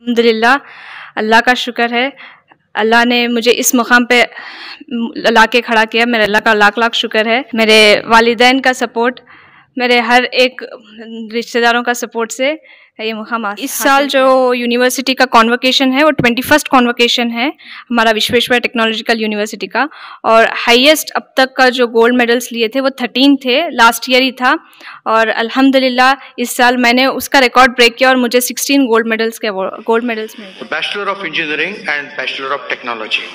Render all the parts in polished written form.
अल्हम्दुलिल्लाह, अल्लाह का शुक्र है। अल्लाह ने मुझे इस मुकाम पे ला के खड़ा किया। मेरे अल्लाह का लाख लाख शुक्र है। मेरे वालिदैन का सपोर्ट, मेरे हर एक रिश्तेदारों का सपोर्ट से ये मुकाम इस साल जो यूनिवर्सिटी का कॉन्वोकेशन है वो 21st कॉन्वोकेशन है हमारा विश्वेश्वरैया टेक्नोलॉजिकल यूनिवर्सिटी का। और हाईएस्ट अब तक का जो गोल्ड मेडल्स लिए थे वो 13 थे, लास्ट ईयर ही था। और अल्हम्दुलिल्लाह इस साल मैंने उसका रिकॉर्ड ब्रेक किया और मुझे 16 गोल्ड मेडल्स मिले। Bachelor of engineering and bachelor of technology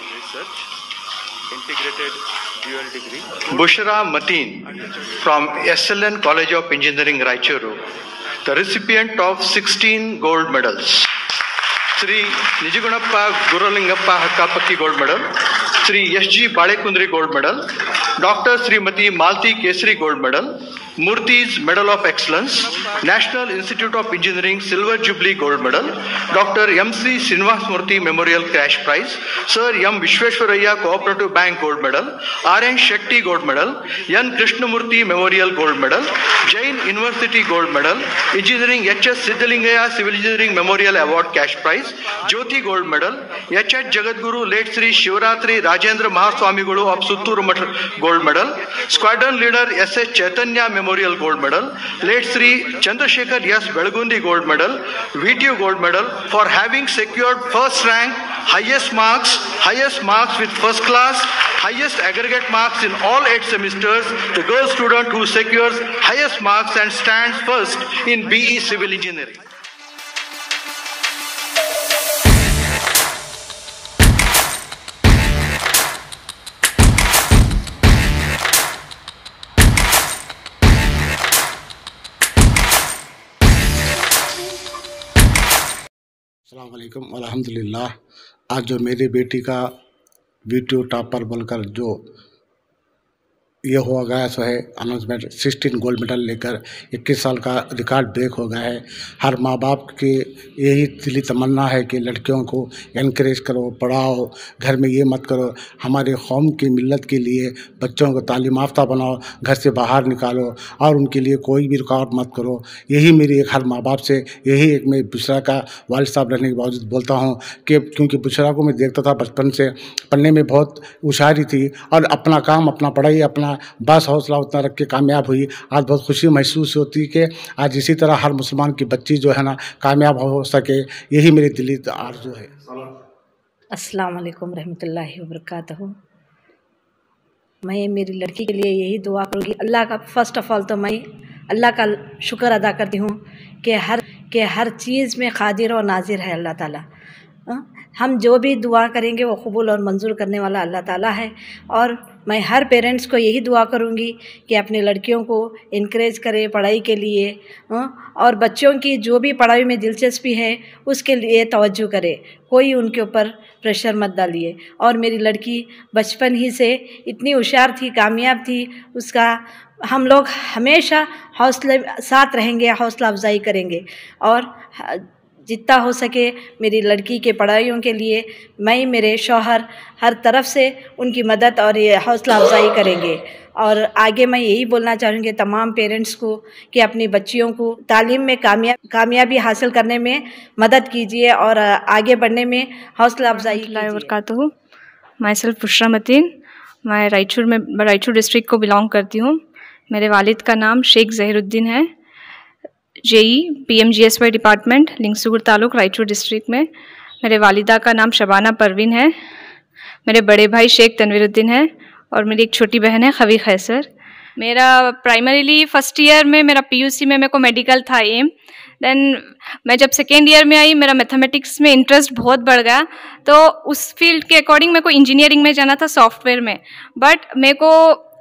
integrated dual degree. Bushra Mateen from SLN College of Engineering, Raichuru, the recipient of 16 gold medals. Sri Nijigunappa Guralingappa Hakkapakki gold medal, Sri S.G. Balekundri gold medal, Dr. Srimati Malti Kesari gold medal, Murthy's Medal of Excellence, National Institute of Engineering Silver Jubilee Gold Medal, Dr. M.C. Srinivas Murthy Memorial Cash Prize, Sir M. Vishweshwaraya Cooperative Bank Gold Medal, R.N. Shetty Gold Medal, N. Krishnamurthy Memorial Gold Medal, Jain University Gold Medal, Engineering H.S. Siddhalingaya Civil Engineering Memorial Award Cash Prize, Jyoti Gold Medal, H.H. Jagadguru Late Sri Shivaratri Rajendra Mahaswami Guru of Sutturu Math Gold Medal, Squadron Leader S.H. Chaitanya Memorial Gold Medal, Late Sri Chandrasekhar S. Belgundi Gold Medal, VTU Gold Medal for having secured first rank, highest marks with first class, highest aggregate marks in all 8 semesters, the girl student who secures highest marks and stands first in BE Civil Engineering. अस्सलाम वालेकुम अल्हम्दुलिल्लाह। आज जो मेरी बेटी का video topper बनकर जो ये हो गया सो है अनाउंसमेंट, 16 गोल्ड मेडल लेकर 21 साल का रिकॉर्ड ब्रेक हो गया है। हर माँ बाप की यही दिली तमन्ना है कि लड़कियों को इनकरेज करो, पढ़ाओ, घर में ये मत करो, हमारे कौम की मिल्लत के लिए बच्चों को तालीम याफ्ता बनाओ, घर से बाहर निकालो और उनके लिए कोई भी रुकावट मत करो। यही मेरी एक हर माँ बाप से यही एक मैं बुशरा का वालिद साहब रहने के बावजूद बोलता हूँ कि क्योंकि बुशरा को मैं देखता था बचपन से, पढ़ने में बहुत होशियारी थी और अपना काम, अपना पढ़ाई, अपना बस हौसला उतना रख के कामयाब हुई। आज बहुत खुशी महसूस होती कि आज इसी तरह हर मुसलमान की बच्ची जो है ना कामयाब हो सके, यही मेरी दिली आरज़ू है। अस्सलाम वालेकुम रहमतुल्लाहि व बरकातहू। मैं मेरी लड़की के लिए यही दुआ करूँगी। अल्लाह का फ़र्स्ट ऑफ ऑल तो मैं अल्लाह का शुक्र अदा करती हूँ कि हर चीज़ में क़ादिर और नाज़िर है अल्लाह ताला। हम जो भी दुआ करेंगे वो कबूल और मंजूर करने वाला अल्लाह ताला है। और मैं हर पेरेंट्स को यही दुआ करूँगी कि अपने लड़कियों को इनकरेज करें पढ़ाई के लिए, और बच्चों की जो भी पढ़ाई में दिलचस्पी है उसके लिए तवज्जो करें, कोई उनके ऊपर प्रेशर मत डालिए। और मेरी लड़की बचपन ही से इतनी होशियार थी, कामयाब थी, उसका हम लोग हमेशा हौसले साथ रहेंगे, हौसला अफजाई करेंगे और जितना हो सके मेरी लड़की के पढ़ाइयों के लिए मैं, मेरे शौहर हर तरफ से उनकी मदद और ये हौसला अफजाई करेंगे। और आगे मैं यही बोलना चाहूँगी तमाम पेरेंट्स को कि अपनी बच्चियों को तालीम में कामयाबी हासिल करने में मदद कीजिए और आगे बढ़ने में हौसला अफजाई कीजिए। माई सेल्फ बुशरा मतीन, मैं रायचूर डिस्ट्रिक्ट को बिलोंग करती हूँ। मेरे वालिद का नाम शेख ज़हीरुद्दीन है, JE PMGSY department, Lingsugur taluk, Raichur district में। मेरे वालिदा का नाम शबाना परवीन है। मेरे बड़े भाई शेख तनवीरुद्दीन है और मेरी एक छोटी बहन है खवी खैसर। मेरा प्राइमरीली फर्स्ट ईयर में मेरा PUC में मेरे को मेडिकल था एम। देन मैं जब सेकेंड ईयर में आई मेरा मैथमेटिक्स में इंटरेस्ट बहुत बढ़ गया, तो उस फील्ड के अकॉर्डिंग मेरे को इंजीनियरिंग में जाना था, सॉफ्टवेयर में। बट मेरे को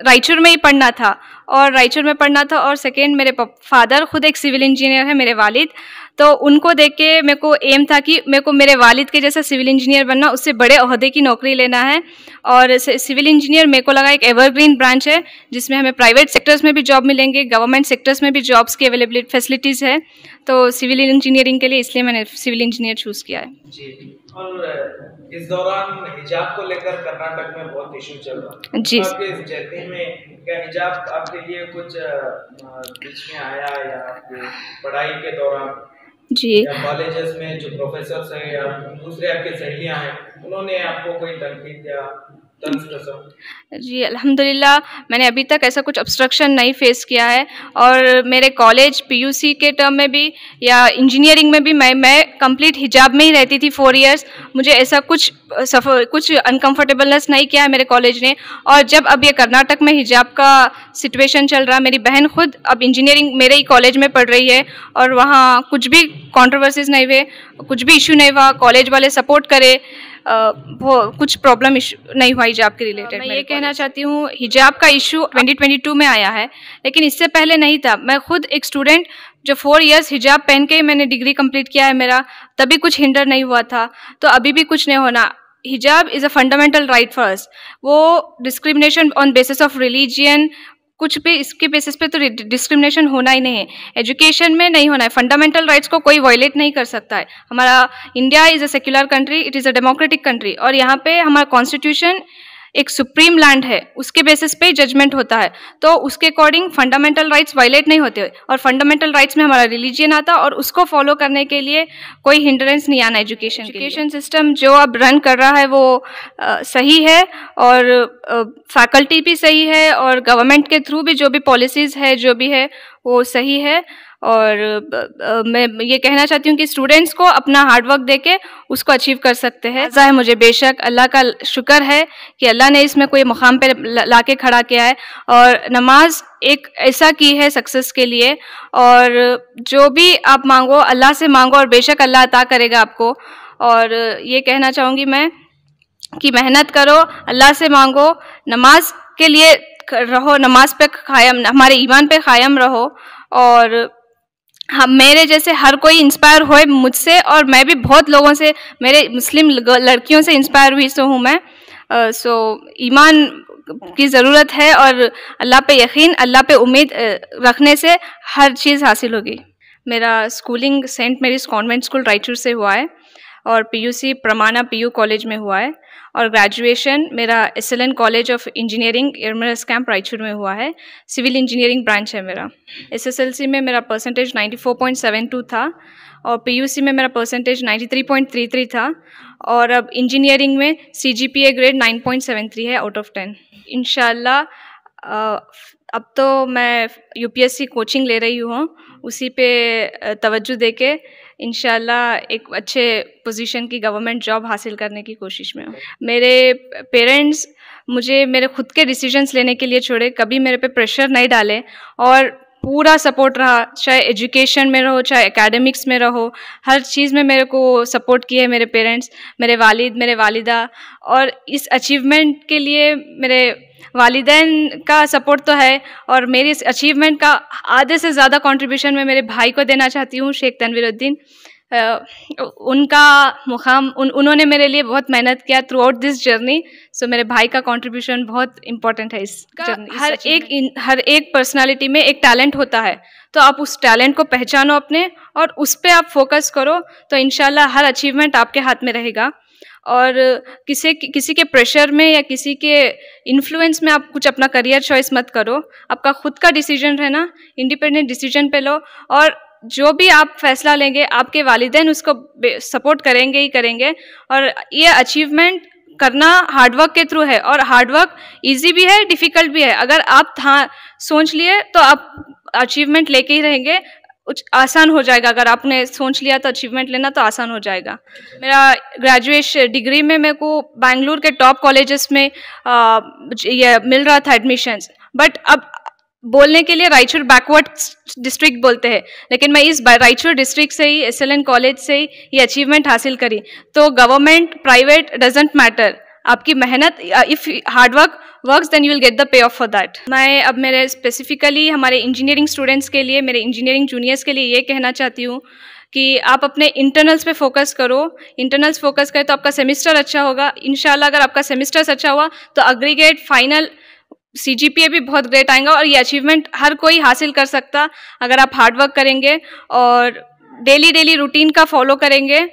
रायचूर में ही पढ़ना था और सेकेंड मेरे फादर खुद एक सिविल इंजीनियर है, मेरे वालिद, तो उनको देख के मेरे को एम था कि मेरे को मेरे वालिद के जैसा सिविल इंजीनियर बनना, उससे बड़े ओहदे की नौकरी लेना है। और सिविल इंजीनियर मेरे को लगा एक एवरग्रीन ब्रांच है जिसमें हमें प्राइवेट सेक्टर्स में भी जॉब मिलेंगे, गवर्नमेंट सेक्टर्स में भी जॉब्स की अवेलेबिलिटी फैसिलिटीज़ है, तो सिविल इंजीनियरिंग के लिए इसलिए मैंने सिविल इंजीनियर चूज़ किया है जी। और इस दौरान हिजाब को लेकर कर्नाटक में बहुत इशू चल रहा है जी। आपके इस जर्नी में क्या हिजाब आपके लिए कुछ बीच में आया या आपकी पढ़ाई के दौरान? जी, या कॉलेजेस में जो प्रोफेसर्स हैं या दूसरे आपके सहेलियां हैं, उन्होंने आपको कोई तनकीद या तंज कसा? जी, अल्हम्दुलिल्लाह मैंने अभी तक ऐसा कुछ ऑब्स्ट्रक्शन नहीं फेस किया है। और मेरे कॉलेज पीयूसी के टर्म में भी या इंजीनियरिंग में भी मैं कंप्लीट हिजाब में ही रहती थी 4 इयर्स। मुझे ऐसा कुछ अनकंफर्टेबलनेस नहीं किया है मेरे कॉलेज ने। और जब अब ये कर्नाटक में हिजाब का सिचुएशन चल रहा, मेरी बहन खुद अब इंजीनियरिंग मेरे ही कॉलेज में पढ़ रही है और वहाँ कुछ भी कंट्रोवर्सीज नहीं हुए, कुछ भी इशू नहीं हुआ, कॉलेज वाले सपोर्ट करे, वो कुछ प्रॉब्लम इशू नहीं हुआ हिजाब के रिलेटेड। मैं ये कहना चाहती हूँ, हिजाब का इशू 2022 में आया है, लेकिन इससे पहले नहीं था। मैं खुद एक स्टूडेंट जो 4 इयर्स हिजाब पहन के ही मैंने डिग्री कंप्लीट किया है मेरा, तभी कुछ हिंडर नहीं हुआ था, तो अभी भी कुछ नहीं होना। Hijab is a fundamental right for us. वो discrimination on basis of religion, कुछ भी इसके बेसिस पे तो डिस्क्रिमिनेशन होना ही नहीं है। एजुकेशन में नहीं होना है। फंडामेंटल राइट्स को कोई वायलेट नहीं कर सकता है। हमारा India is a secular country, it is a democratic country, और यहाँ पे हमारा कॉन्स्टिट्यूशन एक सुप्रीम लैंड है, उसके बेसिस पे जजमेंट होता है, तो उसके अकॉर्डिंग फंडामेंटल राइट्स वायलेट नहीं होते। और फंडामेंटल राइट्स में हमारा रिलीजियन आता, और उसको फॉलो करने के लिए कोई हिंड्रेंस नहीं आना। एजुकेशन सिस्टम जो अब रन कर रहा है वो सही है, और फैकल्टी भी सही है, और गवर्नमेंट के थ्रू भी जो भी पॉलिसीज़ है जो भी है वो सही है। और मैं ये कहना चाहती हूँ कि स्टूडेंट्स को अपना हार्डवर्क देके उसको अचीव कर सकते हैं। ऐसा है मुझे, बेशक अल्लाह का शुक्र है कि अल्लाह ने इसमें कोई मुकाम पे लाके खड़ा किया है, और नमाज एक ऐसा की है सक्सेस के लिए। और जो भी आप मांगो अल्लाह से मांगो, और बेशक अल्लाह अता करेगा आपको। और ये कहना चाहूँगी मैं कि मेहनत करो, अल्लाह से मांगो, नमाज के लिए रहो, नमाज पे कायम, हमारे ईमान पे कायम रहो। और हम, मेरे जैसे हर कोई इंस्पायर होए मुझसे, और मैं भी बहुत लोगों से, मेरे मुस्लिम लड़कियों से इंस्पायर हुई सो हूँ मैं। सो ईमान की ज़रूरत है, और अल्लाह पे यकीन, अल्लाह पे उम्मीद रखने से हर चीज़ हासिल होगी। मेरा schooling Saint Mary's convent school Raichur से हुआ है, और पीयूसी प्रमाणा पीयू कॉलेज में हुआ है, और ग्रेजुएशन मेरा SLN college of engineering Yermarus camp Raichur में हुआ है। सिविल इंजीनियरिंग ब्रांच है मेरा। एसएसएलसी में मेरा परसेंटेज 94.72 था, और पीयूसी में मेरा परसेंटेज 93.33 था, और अब इंजीनियरिंग में सीजीपीए ग्रेड 9.73 है आउट ऑफ 10। इंशाल्लाह अब तो मैं यूपीएससी कोचिंग ले रही हूँ, उसी पे तवज्जो देके इंशाल्लाह एक अच्छे पोजीशन की गवर्नमेंट जॉब हासिल करने की कोशिश में हूँ। मेरे पेरेंट्स मुझे मेरे खुद के डिसीजंस लेने के लिए छोड़े, कभी मेरे पे प्रेशर नहीं डाले, और पूरा सपोर्ट रहा, चाहे एजुकेशन में रहो, चाहे एकेडमिक्स में रहो, हर चीज़ में मेरे को सपोर्ट किए है मेरे पेरेंट्स, मेरे वालिद, मेरे वालिदा। और इस अचीवमेंट के लिए मेरे वालिदैन का सपोर्ट तो है, और मेरी इस अचीवमेंट का आधे से ज़्यादा कंट्रीब्यूशन मैं मेरे भाई को देना चाहती हूँ, शेख तनवीरुद्दीन। उनका मुकाम, उन्होंने मेरे लिए बहुत मेहनत किया थ्रू आउट दिस जर्नी। सो मेरे भाई का कंट्रीब्यूशन बहुत इंपॉर्टेंट है इस जर्नी। हर एक पर्सनालिटी में एक टैलेंट होता है, तो आप उस टैलेंट को पहचानो अपने, और उस पर आप फोकस करो, तो इंशाल्लाह हर अचीवमेंट आपके हाथ में रहेगा। और किसी के प्रेशर में या किसी के इन्फ्लुएंस में आप कुछ अपना करियर चॉइस मत करो। आपका खुद का डिसीजन है ना, इंडिपेंडेंट डिसीजन पे लो, और जो भी आप फैसला लेंगे आपके वालिदैन उसको सपोर्ट करेंगे ही करेंगे। और ये अचीवमेंट करना हार्डवर्क के थ्रू है, और हार्डवर्क इजी भी है, डिफ़िकल्ट भी है। अगर आप सोच लिए तो आप अचीवमेंट लेके ही रहेंगे, आसान हो जाएगा। अगर आपने सोच लिया तो अचीवमेंट लेना तो आसान हो जाएगा। मेरा ग्रेजुएशन डिग्री में मेरे को बेंगलुरु के टॉप कॉलेजेस में ये मिल रहा था एडमिशन्स, बट अब बोलने के लिए रायचूर बैकवर्ड डिस्ट्रिक्ट बोलते हैं, लेकिन मैं इस रायचूर डिस्ट्रिक्ट से ही, एसएलएन कॉलेज से ही ये अचीवमेंट हासिल करी। तो गवर्नमेंट प्राइवेट डजेंट मैटर, आपकी मेहनत, if hard work works then you will get the payoff for that. मैं अब मेरे स्पेसिफिकली हमारे इंजीनियरिंग स्टूडेंट्स के लिए, मेरे इंजीनियरिंग जूनियर्स के लिए ये कहना चाहती हूँ कि आप अपने इंटरनल्स पे फोकस करो। इंटरनल्स फोकस करें तो आपका सेमिस्टर अच्छा होगा इंशाल्लाह। अगर आपका सेमिस्टर अच्छा हुआ तो अग्रीगेट फाइनल सीजीपीए भी बहुत ग्रेट आएगा, और ये अचीवमेंट हर कोई हासिल कर सकता अगर आप हार्डवर्क करेंगे और डेली रूटीन का फॉलो करेंगे।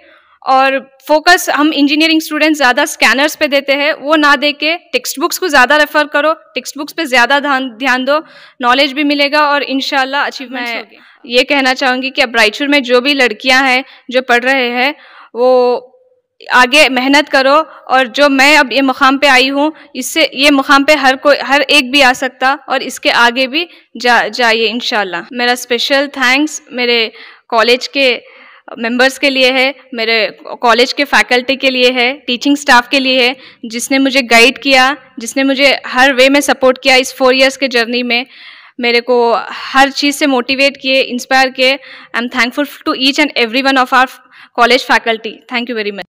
और फोकस हम इंजीनियरिंग स्टूडेंट्स ज़्यादा स्कैनर्स पे देते हैं, वो ना दे के टेक्स्ट बुक्स को ज़्यादा रेफ़र करो, टेक्स्ट बुक्स पे ज़्यादा ध्यान दो, नॉलेज भी मिलेगा और इंशाल्लाह अचीवमेंट्स होंगे। ये कहना चाहूँगी कि अब रायचूर में जो भी लड़कियां हैं जो पढ़ रहे हैं वो आगे मेहनत करो, और जो मैं अब ये मुकाम पे आई हूँ, इससे ये मुकाम पे हर एक भी आ सकता और इसके आगे भी जाइए इंशाल्लाह। मेरा स्पेशल थैंक्स मेरे कॉलेज के मेंबर्स के लिए है, मेरे कॉलेज के फैकल्टी के लिए है, टीचिंग स्टाफ के लिए है, जिसने मुझे गाइड किया, जिसने मुझे हर वे में सपोर्ट किया इस 4 इयर्स के जर्नी में, मेरे को हर चीज़ से मोटिवेट किए, इंस्पायर किए। I am thankful to each and every one of our college faculty. Thank you very much.